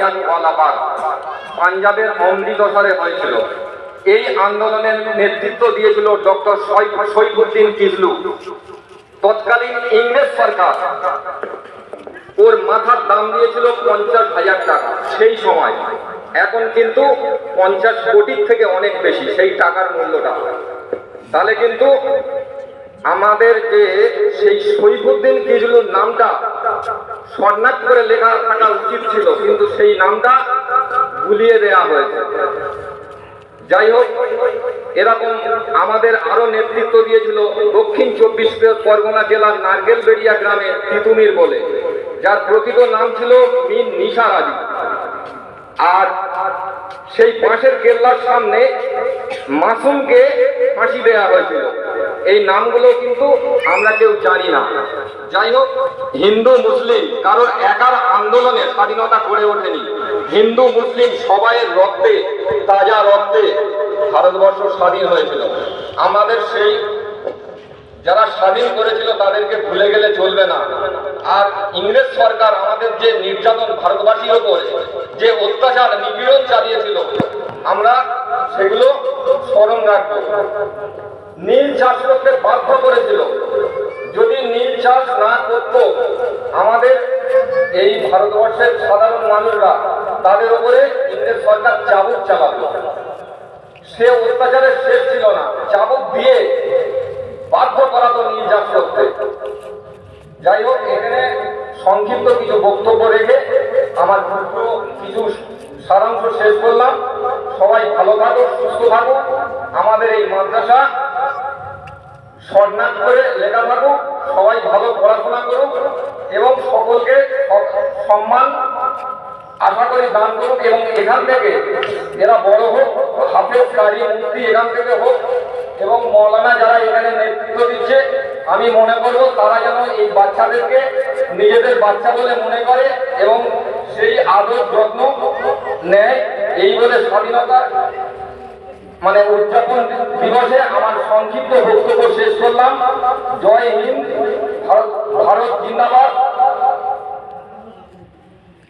জালিয়ানওয়ালাবাগ পাঞ্জাবের অমৃতসরে হয়েছিল। এই আন্দোলনের নেতৃত্ব দিয়েছিল ডক্টর সৈফুদ্দিন কিজলু। তৎকালীন ইংরেজ সরকার ওর মাথার দাম দিয়েছিল 50,000 টাকা সেই সময়। এখন কিন্তু 50 কোটির থেকে অনেক বেশি সেই টাকার মূল্যটা। তাহলে কিন্তু আমাদের যে সেই সৈফুদ্দিন কিজলুর নামটা শর্টনাট করে লেখা থাকা উচিত ছিল, কিন্তু সেই নামটা ভুলিয়ে দেওয়া হয়েছে। যাই হোক, এরকম আমাদের আরো নেতৃত্ব দিয়েছিল দক্ষিণ 24 পরগনা জেলার নারকেলবেড়িয়া গ্রামে তিতুমির বলে, যার প্রকৃত নাম ছিল মীর নিসার আলী। আর সেই পাশের কেল্লার সামনে মাসুমকে ফাঁসি দেওয়া হয়েছিল। এই নামগুলো কিন্তু আমরা কেউ জানি না। যাই হোক, হিন্দু মুসলিম কারোর একার আন্দোলনে স্বাধীনতা গড়ে ওঠেনি। হিন্দু মুসলিম সবাইয়ের রক্তে, তাজা রক্তে ভারতবর্ষ স্বাধীন হয়েছিল। আমাদের সেই যারা স্বাধীন করেছিল তাদেরকে ভুলে গেলে চলবে না। আর ইংরেজ সরকার আমাদের যে নির্যাতন, ভারতবাসীর ওপর যে অত্যাচার নিপীড়ন চালিয়েছিল, আমরা সেগুলো স্মরণ রাখবো। নীল চাষ করতে বাধ্য করেছিল। যদি নীল চাষ না করত, আমাদের এই ভারতবর্ষের সাধারণ মানুষরা তাদের উপরে ইংরেজ সরকার চাবুক চালাতো। সে অত্যাচারের শেষ ছিল না, চাবুক দিয়ে বাধ্য করাতো নীল চাষ করতে। যাই হোক, এখানে সংক্ষিপ্ত কিছু বক্তব্য রেখে আমার কিছু সারাংশ শেষ করলাম। সবাই ভালো থাকুক, সুস্থ থাকুক। আমাদের এই মাদ্রাসা শর্টনাট করে লেখা থাকুক। সবাই ভালো পড়াশোনা করুক এবং সকলকে সম্মান আশা করি দান করুক। এবং এখান থেকে এরা বড় হোক, হাফেজ, কারি, মুফতি এখান থেকে হোক। এবং মৌলানা যারা এখানে নেতৃত্ব দিচ্ছে, আমি মনে করবো তারা যেন এই বাচ্চাদেরকে নিজেদের বাচ্চা বলে মনে করে এবং সেই আদর যত্ন নেয়। এই বলে স্বাধীনতা উদযাপন দিবসে আমার সংক্ষিপ্ত বক্তব্য শেষ করলাম। জয় হিন্দ, ভারত জিন্দাবাদ।